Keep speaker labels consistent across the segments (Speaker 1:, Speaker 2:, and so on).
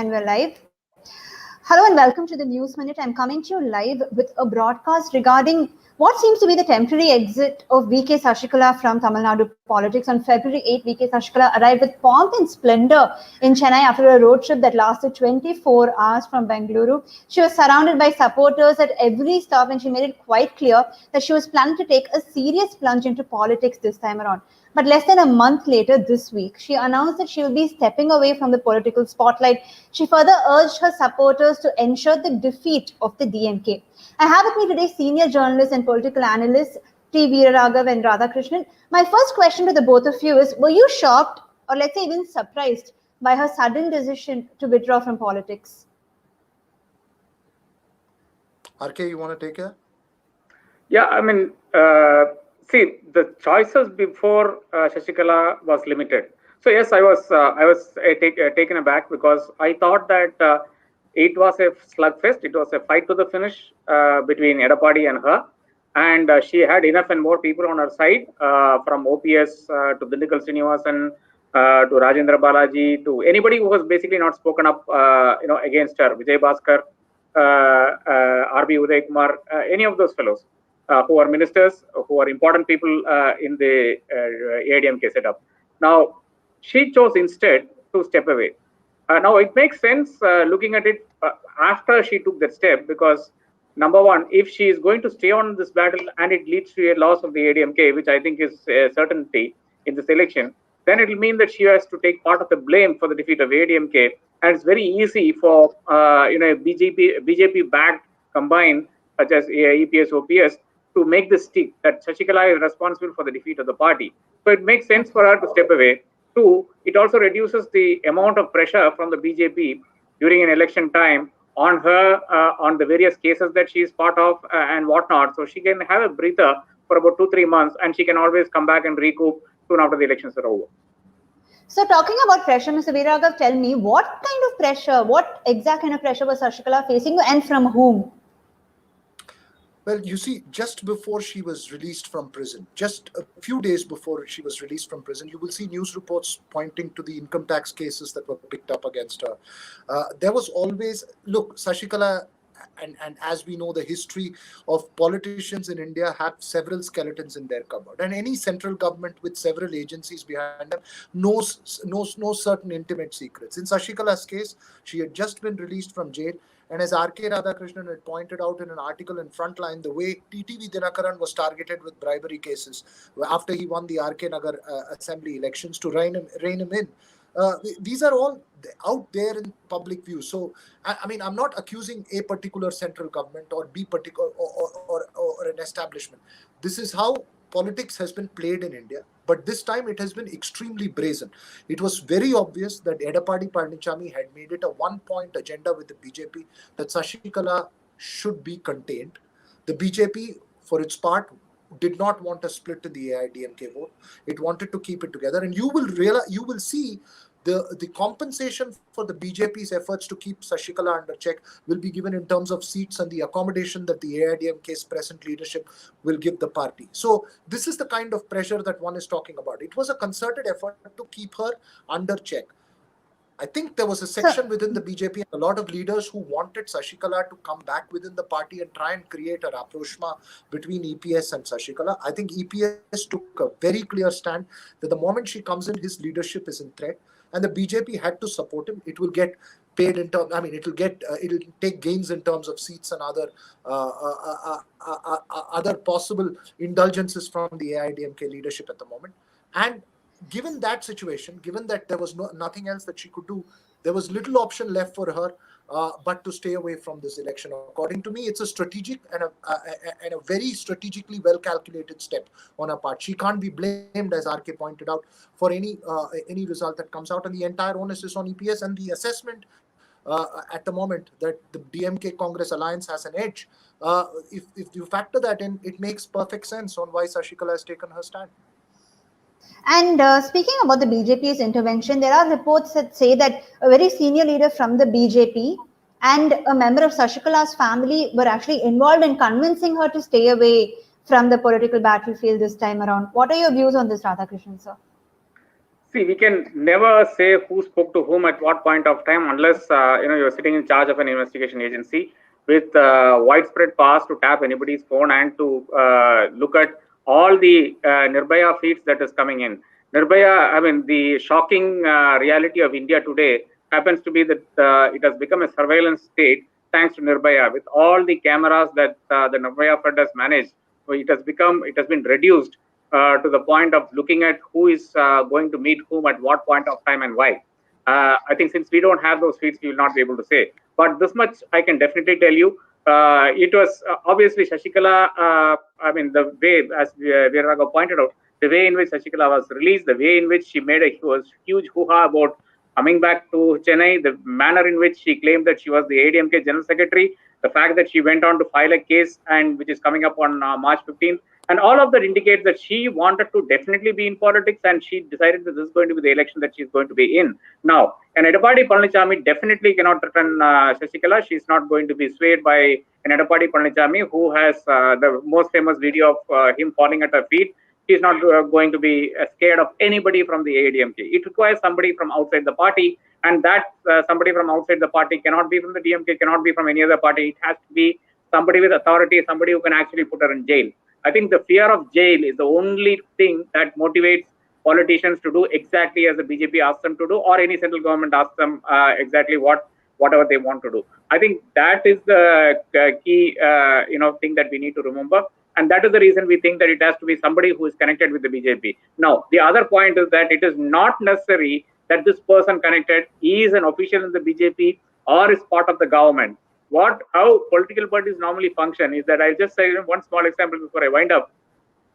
Speaker 1: And we're live. Hello and welcome to the News Minute. I'm coming to you live with a broadcast regarding what seems to be the temporary exit of VK Sashikala from Tamil Nadu politics. On February 8, VK Sashikala arrived with pomp and splendor in Chennai after a road trip that lasted 24 hours from Bengaluru. She was surrounded by supporters at every stop and she made it quite clear that she was planning to take a serious plunge into politics this time around. But less than a month later this week, she announced that she will be stepping away from the political spotlight. She further urged her supporters to ensure the defeat of the DMK. I have with me today senior journalists and political analysts T. Veeraraghav and Radhakrishnan. My first question to the both of you is, were you shocked or let's say even surprised by her sudden decision to withdraw from politics?
Speaker 2: RK, you want to take it?
Speaker 3: Yeah, I mean, see, the choices before Sashikala was limited. So yes, I was taken aback because I thought that it was a slugfest. It was a fight to the finish between Edappadi and her, and she had enough and more people on her side, from OPS to Dindigul Srinivasan to Rajendra Balaji to anybody who was basically not spoken up, against her. Vijay Bhaskar, RB Uday Kumar, any of those fellows. Who are ministers, who are important people in the AIDMK setup. Now, she chose instead to step away. Now, it makes sense looking at it after she took that step because, number one, if she is going to stay on this battle and it leads to a loss of the AIDMK, which I think is a certainty in this election, then it will mean that she has to take part of the blame for the defeat of AIDMK. And it's very easy for BJP-backed combined, such as EPS, OPS, to make the stick that Sashikala is responsible for the defeat of the party. So it makes sense for her to step away. Two, it also reduces the amount of pressure from the BJP during an election time on her, on the various cases that she is part of and whatnot. So she can have a breather for about 2-3 months and she can always come back and recoup soon after the elections are over.
Speaker 1: So talking about pressure, Mr. Veeraraghav, tell me what kind of pressure, what exact kind of pressure was Sashikala facing and from whom?
Speaker 2: Well, you see, just before she was released from prison, just a few days before she was released from prison, you will see news reports pointing to the income tax cases that were picked up against her. There was always, look, Sashikala, and as we know, the history of politicians in India have several skeletons in their cupboard. And any central government with several agencies behind them knows certain intimate secrets. In Sashikala's case, she had just been released from jail. And as R.K. Radhakrishnan had pointed out in an article in Frontline, the way T.T.V. Dinakaran was targeted with bribery cases after he won the R.K. Nagar assembly elections to rein him in. These are all out there in public view. So, I mean, I'm not accusing a particular central government or or an establishment. This is how politics has been played in India. But this time it has been extremely brazen. It was very obvious that Edappadi Palanichami had made it a one-point agenda with the BJP that Sashikala should be contained. The BJP, for its part, did not want a split in the AIDMK vote. It wanted to keep it together. And you will see the compensation for the BJP's efforts to keep Sashikala under check will be given in terms of seats and the accommodation that the AIDMK's present leadership will give the party. So this is the kind of pressure that one is talking about. It was a concerted effort to keep her under check. I think there was a section within the BJP and a lot of leaders who wanted Sashikala to come back within the party and try and create a rapprochement between EPS and Sashikala. I think EPS took a very clear stand that the moment she comes in, his leadership is in threat. And the BJP had to support him. It will get paid in terms. I mean, it'll take gains in terms of seats and other possible indulgences from the AIDMK leadership at the moment. And given that situation, given that there was nothing else that she could do, there was little option left for her but to stay away from this election. According to me, it's a strategic and a very strategically well-calculated step on her part. She can't be blamed, as RK pointed out, for any result that comes out, and the entire onus is on EPS. And the assessment at the moment that the DMK Congress alliance has an edge, if you factor that in, it makes perfect sense on why Sashikala has taken her stand.
Speaker 1: And speaking about the BJP's intervention, there are reports that say that a very senior leader from the BJP and a member of Sashikala's family were actually involved in convincing her to stay away from the political battlefield this time around. What are your views on this, Radhakrishnan, sir?
Speaker 3: See, we can never say who spoke to whom at what point of time, unless you're sitting in charge of an investigation agency with widespread powers to tap anybody's phone and to look at all the Nirbhaya feeds that is coming in. Nirbhaya, I mean, the shocking reality of India today happens to be that it has become a surveillance state thanks to Nirbhaya. With all the cameras that the Nirbhaya Fund has managed, so it has been reduced to the point of looking at who is going to meet whom at what point of time and why. I think since we don't have those feeds, we will not be able to say. But this much I can definitely tell you. It was obviously Sashikala. I mean, the way, as Veeraraga pointed out, the way in which Sashikala was released, the way in which she made a huge hoo-ha about coming back to Chennai, the manner in which she claimed that she was the ADMK General Secretary, the fact that she went on to file a case and which is coming up on March 15th, and all of that indicates that she wanted to definitely be in politics and she decided that this is going to be the election that she's going to be in. Now, an Edapadi Palanichami definitely cannot threaten Sasikala. She's not going to be swayed by an Edapadi Palanichami who has the most famous video of him falling at her feet. She's not going to be scared of anybody from the ADMK. It requires somebody from outside the party, and that somebody from outside the party cannot be from the DMK, cannot be from any other party. It has to be somebody with authority, somebody who can actually put her in jail. I think the fear of jail is the only thing that motivates politicians to do exactly as the BJP asks them to do, or any central government asks them exactly whatever they want to do. I think that is the key thing that we need to remember, and that is the reason we think that it has to be somebody who is connected with the BJP. Now, the other point is that it is not necessary that this person connected is an official in the BJP or is part of the government. How political parties normally function is that I'll just say one small example before I wind up.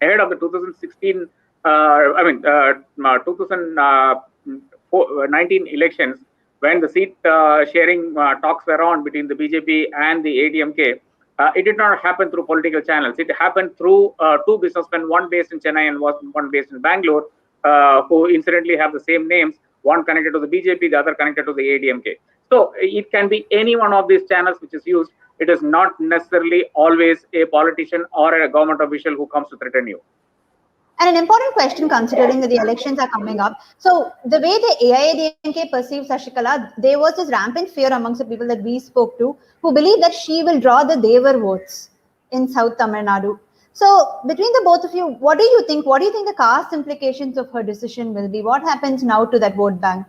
Speaker 3: Ahead of the 2016, 2019 elections, when the seat sharing talks were on between the BJP and the ADMK, it did not happen through political channels. It happened through two businessmen, one based in Chennai and one based in Bangalore, who incidentally have the same names, one connected to the BJP, the other connected to the ADMK. So it can be any one of these channels which is used. It is not necessarily always a politician or a government official who comes to threaten you.
Speaker 1: And an important question considering that the elections are coming up. So the way the AIADMK perceives Sashikala, there was this rampant fear amongst the people that we spoke to who believe that she will draw the Devar votes in South Tamil Nadu. So between the both of you, what do you think? What do you think the caste implications of her decision will be? What happens now to that vote bank?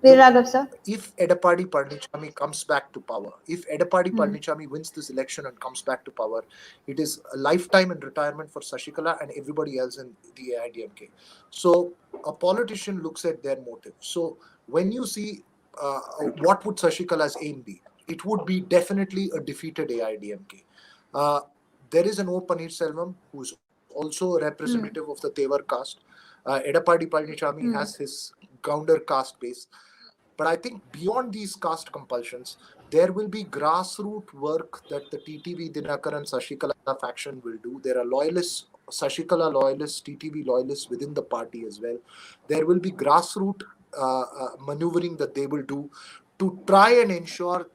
Speaker 1: Veeraraghav, sir?
Speaker 2: If Edapadi Palanichami comes back to power, if Edapadi Palanichami wins this election and comes back to power, it is a lifetime in retirement for Sashikala and everybody else in the AIDMK. So a politician looks at their motive. So when you see what would Sashikala's aim be, it would be definitely a defeated AIDMK. There is an O. Paneerselvam who is also a representative of the Tevar caste. Edapadi Palanichami has his Gounder caste base. But I think beyond these caste compulsions, there will be grassroots work that the TTV Dinakar and Sashikala faction will do. There are loyalists, Sashikala loyalists, TTV loyalists within the party as well. There will be grassroots maneuvering that they will do to try and ensure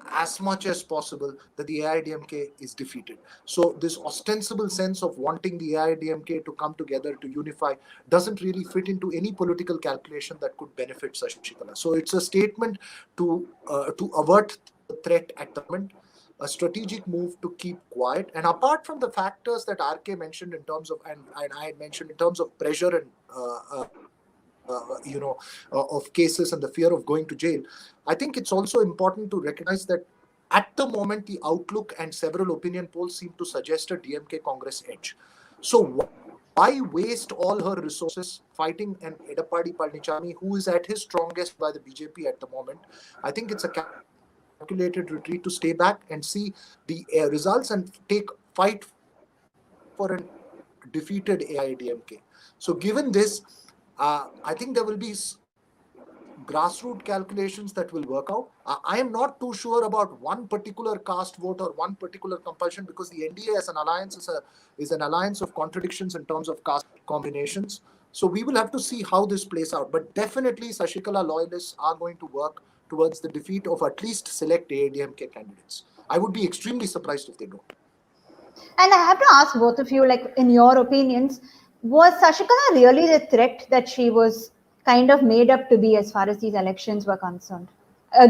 Speaker 2: as much as possible that the AIDMK is defeated. So this ostensible sense of wanting the AIDMK to come together to unify doesn't really fit into any political calculation that could benefit Sashikala. So it's a statement to avert the threat at the moment, a strategic move to keep quiet. And apart from the factors that RK mentioned in terms of, and I had mentioned in terms of pressure and of cases and the fear of going to jail, I think it's also important to recognize that at the moment, the outlook and several opinion polls seem to suggest a DMK Congress edge. So why waste all her resources fighting an Edapadi Palanichami who is at his strongest by the BJP at the moment? I think it's a calculated retreat to stay back and see the results and fight for a defeated AIDMK. So given this, I think there will be grassroots calculations that will work out. I am not too sure about one particular caste vote or one particular compulsion, because the NDA as an alliance is an alliance of contradictions in terms of caste combinations. So we will have to see how this plays out. But definitely Sashikala loyalists are going to work towards the defeat of at least select AIDMK candidates. I would be extremely surprised if they don't.
Speaker 1: And I have to ask both of you, like, in your opinions, Was Sashikala really the threat that she was kind of made up to be as far as these elections were concerned?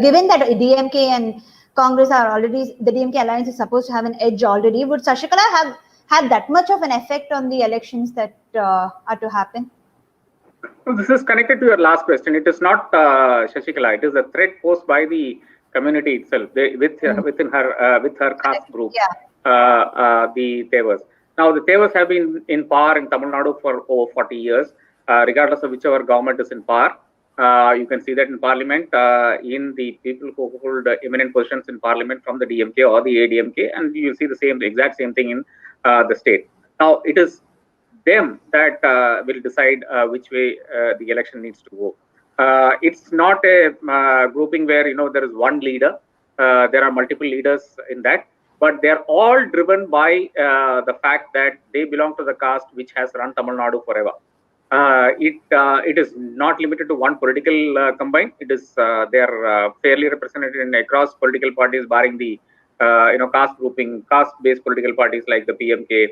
Speaker 1: Given that DMK and Congress are already, the DMK alliance is supposed to have an edge already, would Sashikala have had that much of an effect on the elections that are to happen?
Speaker 3: So this is connected to your last question. It is not Shashikala. It is a threat posed by the community itself with her caste group,
Speaker 1: Yeah.
Speaker 3: the Tevas. Now the Tevas have been in power in Tamil Nadu for over 40 years, regardless of whichever government is in power. You can see that in parliament, in the people who hold eminent positions in parliament from the DMK or the ADMK, and you will see the exact same thing in the state. Now it is them that will decide which way the election needs to go. It's not a grouping where there is one leader. There are multiple leaders in that, but they're all driven by the fact that they belong to the caste which has run Tamil Nadu forever. It is not limited to one political combine. It is they are fairly represented in across political parties, barring the caste grouping, caste-based political parties like the PMK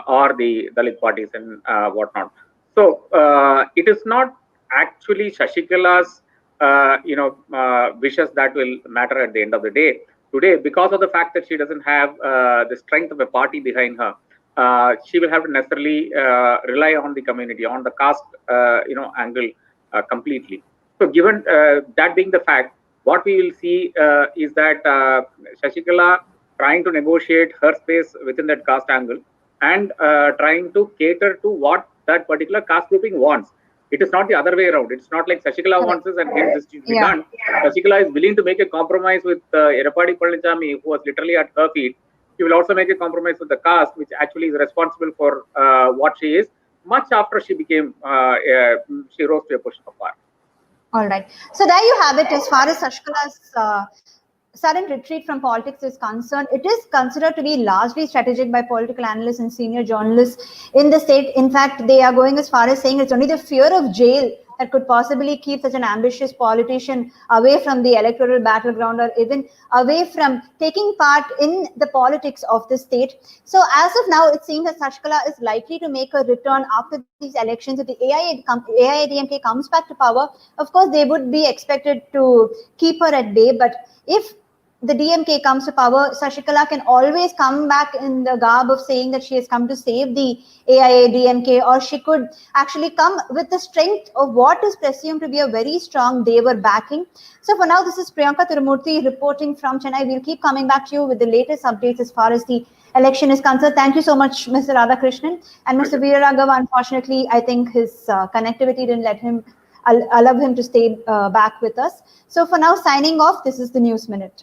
Speaker 3: or the Dalit parties and whatnot. So it is not actually Shashikala's wishes that will matter at the end of the day. Today, because of the fact that she doesn't have the strength of a party behind her, she will have to necessarily rely on the community, on the caste, angle completely. So, given that being the fact, what we will see is that Shashikala trying to negotiate her space within that caste angle and trying to cater to what that particular caste grouping wants. It is not the other way around. It's not like Sashikala wants this and hence this should be done. Shashikala is willing to make a compromise with Edappadi Palanichami, who was literally at her feet. She will also make a compromise with the caste, which actually is responsible for what she is, much after she became, she rose to a position of power.
Speaker 1: All right. So there you have it. As far as Sashikala's sudden retreat from politics is concerned, it is considered to be largely strategic by political analysts and senior journalists in the state. In fact, they are going as far as saying it's only the fear of jail that could possibly keep such an ambitious politician away from the electoral battleground or even away from taking part in the politics of the state. So as of now, it seems that Sashikala is likely to make a return after these elections. If the AIADMK comes back to power, of course, they would be expected to keep her at bay. But if the DMK comes to power, Sashikala can always come back in the garb of saying that she has come to save the AIADMK, or she could actually come with the strength of what is presumed to be a very strong Devar backing. So for now, this is Priyanka Tirumurthy reporting from Chennai. We'll keep coming back to you with the latest updates as far as the election is concerned. Thank you so much, Mr. Radhakrishnan. And Mr. Veeraraghav, unfortunately, I think his connectivity didn't let him allow him to stay back with us. So for now, signing off, this is the News Minute.